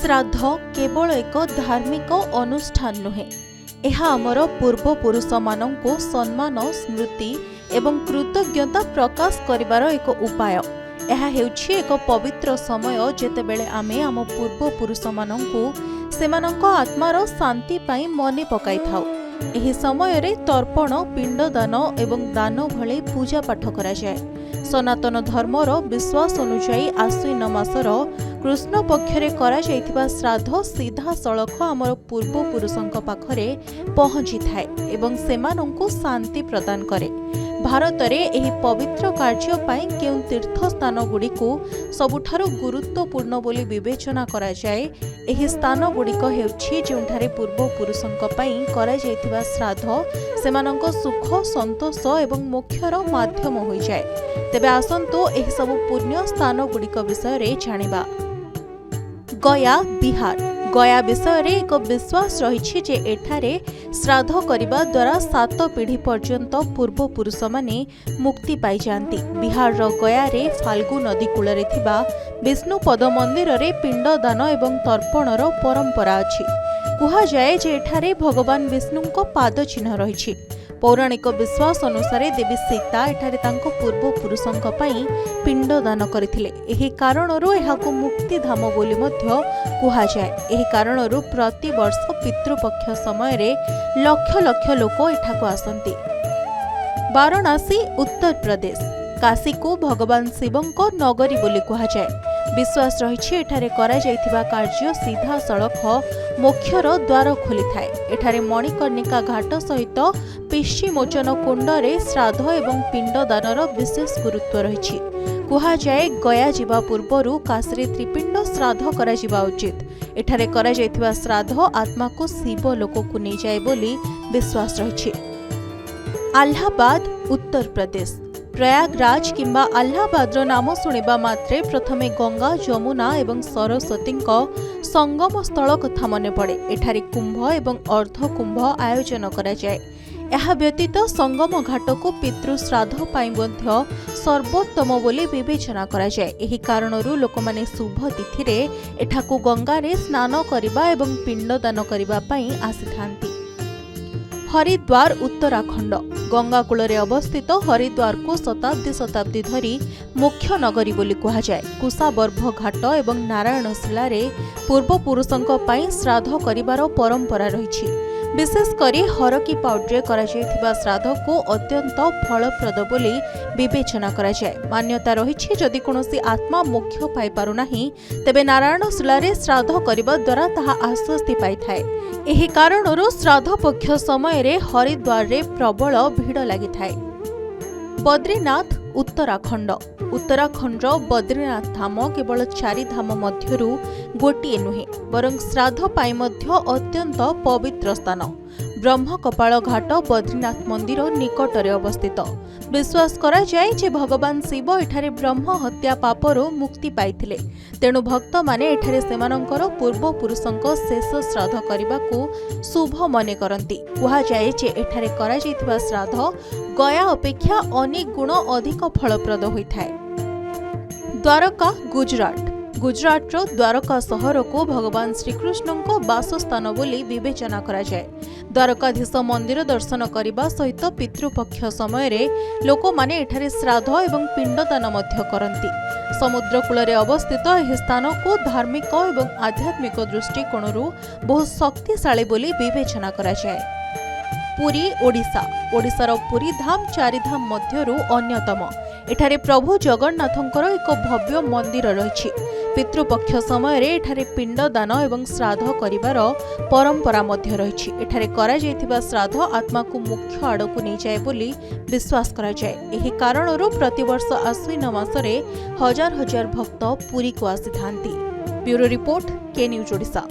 श्राद्ध केवल एक धार्मिक अनुष्ठान नुहे, यह आमर पूर्वपुरुष माननकु सम्मान स्मृति एवं कृतज्ञता प्रकाश करिवार एक उपाय। यह हेउछि एक पवित्र समय जेतेबेले आमे आम पूर्वपुरुष माननकु सेमानंक आत्मार शांति पाई मने पकाई थाउ। एही समय रे तर्पण, पिंडदान एवं दान भले पूजा पाठ करा जाए। सनातन धर्मर विश्वास अनुसार आश्विन मासर कृष्ण पक्षरे करा जाइथिबा श्राद्ध सीधा सड़क आमर पूर्वपुरुषंक पाखरे पहुंची थाए एवं सेमानंकु शांति प्रदान करे। भारत रे एही पवित्र कार्य पाई केउ तीर्थ स्थान गुड़िकु सबुठारु गुरुत्वपूर्ण बोली विवेचना करा जाए। एही स्थान गुड़िक हेउछि जेउठारे पूर्वपुरुषंक पाई करा जाइथिबा श्राद्ध सेमानंक सुख, संतोष एवं मोक्षर माध्यम होई जाए। तेबे आसंतु एही सब पुण्य स्थान गुड़िक विषय रे जानिबा। गया, बिहार। गया विषय रे एक विश्वास रही जे एठारे श्राद्ध करिबा द्वारा 7 पीढ़ी पर्यंत पूर्वपुरुष माने मुक्ति पाई जांती। बिहार रो गया रे फाल्गु नदी कूल रे थिबा विष्णुपद मंदिर रे पिंडदान एवं तर्पणर परंपरा अछि। कुहा जाए जे एठारे भगवान विष्णुंको पाद चिन्ह रहिछि। पौराणिक विश्वास अनुसार देवी सीता एठारे तांको पूर्वपुरुषंक पई पिंडदान करथिले। एही कारणरू एहाको मुक्तिधाम बोली मध्य कुहा जाए। एही कारणरू प्रति वर्ष पितृपक्ष समय रे लक्ष लक्ष लोक एठाको आसंती। वाराणसी, उत्तर प्रदेश। काशी को भगवान शिवंको नगरी बोली कुहा जाए। विश्वास रही एठारे करा जाइथिबा कार्य सीधा सड़क मोक्षर द्वार खोली थाए। एठारे मणिकर्णिका घाट सहित पिशी मोचन कुंड रे श्राद्ध एवं पिंडदानर विशेष गुरुत्व रही। कुहा जाए गया जिबा पूर्वरु काशी त्रिपिंड श्राद्ध करा जिबा उचित। एठारे करा जाइथिबा श्राद्ध आत्मा को शिव लोक को नहीं जाए बोली विश्वास रही। अलाहाबाद, उत्तर प्रदेश। प्रयागराज किंबा अलाहाबाद नाम सुनिबा मात्रे प्रथमे गंगा, यमुना एवं सरस्वती संगम स्थल कथा मन पड़े। एठारे कुंभ एवं अर्ध कुंभ आयोजन करा जाए। यह व्यतीत संगम घाट को पितृ श्राद्ध पाई मध्य सर्वोत्तम बोली विवेचना करा जाए। एही कारणरू लोकमाने शुभ तिथि रे एठाकू गंगा रे स्नान करिबा एवं पिंडदान करिबा पाई आसिथांती। हरिद्वार, उत्तराखंड। गंगा कूल रे अवस्थित हरिद्वार को शताब्दी धरी मुख्य नगरी बोली कुहा जाए। कुशावर्भ घाट एवं नारायणशिला रे पूर्वपुरुषंक पई श्राद्ध करिबार परंपरा रही। विशेष करी हरकी पाउडरे करा जाइथिबा श्राद्ध को अत्यंत फलप्रद बोली विवेचना करा जाए। मान्यता रही जदि कोनोसी आत्मा मोक्ष पाई पारु नाही तेबे नारायणशिला रे श्राद्ध करिबा द्वारा ताहा आश्वस्ति पाई थाए। एही कारणरू श्राद्ध पक्ष समय रे हरिद्वार रे प्रबल भीड़ लागि थाए। बद्रीनाथ, उत्तराखंड। उत्तराखंड बद्रीनाथ धाम केवल 4 धाम मध्यरु गोटिए नुहे, बरं श्राद्ध पाई मध्य अत्यंत पवित्र स्थान। ब्रह्मकपाल घाट बद्रीनाथ मंदिर निकटरे अवस्थित। विश्वास करा जाए जे भगवान शिव एठारे ब्रह्म हत्या पापरो मुक्ति पाइथिले। तेणु भक्त माने एठारे सेमानंकर पूर्वपुरुषंक शेष श्राद्ध करिबाकू शुभ मने करंती। कुहा जाए जे एठारे करा जाइथिबा श्राद्ध गया अपेक्षा अनेक गुण अधिक फलप्रद होइथाए। द्वारका, गुजरात। गुजरातर द्वारका सहर को भगवान श्रीकृष्ण को बासस्थान बोली विवेचना करा जाए। द्वारकाधीश मंदिर दर्शन करने सहित पितृपक्ष समय रे लोक माने एठारे श्राद्ध एवं पिंडदान मध्य करंती। समुद्र कूल रे अवस्थित यह स्थान को धार्मिक एवं आध्यात्मिक दृष्टिकोणरू बहुत शक्तिशाली बोली विवेचना करा जाए। पुरी, ओडिशा। ओडिशार पुरी धाम 4 धाम मध्यरु अन्यतम। एठारे प्रभु जगन्नाथंकर एक भव्य मंदिर रही। पितृपक्ष समय रे एठारे पिंडदान एवं श्राद्ध करिबार परंपरा मध्य रही। एठारे करा जाइथिबा श्राद्ध आत्मा को मुख्य आड़कू नहीं जाए बोली विश्वास करा जाए। एही कारणरू प्रतिवर्ष आश्विन मासरे हजार हजार भक्त पुरी को आसिथांती। ब्यूरो रिपोर्ट, के न्यूज ओडिशा।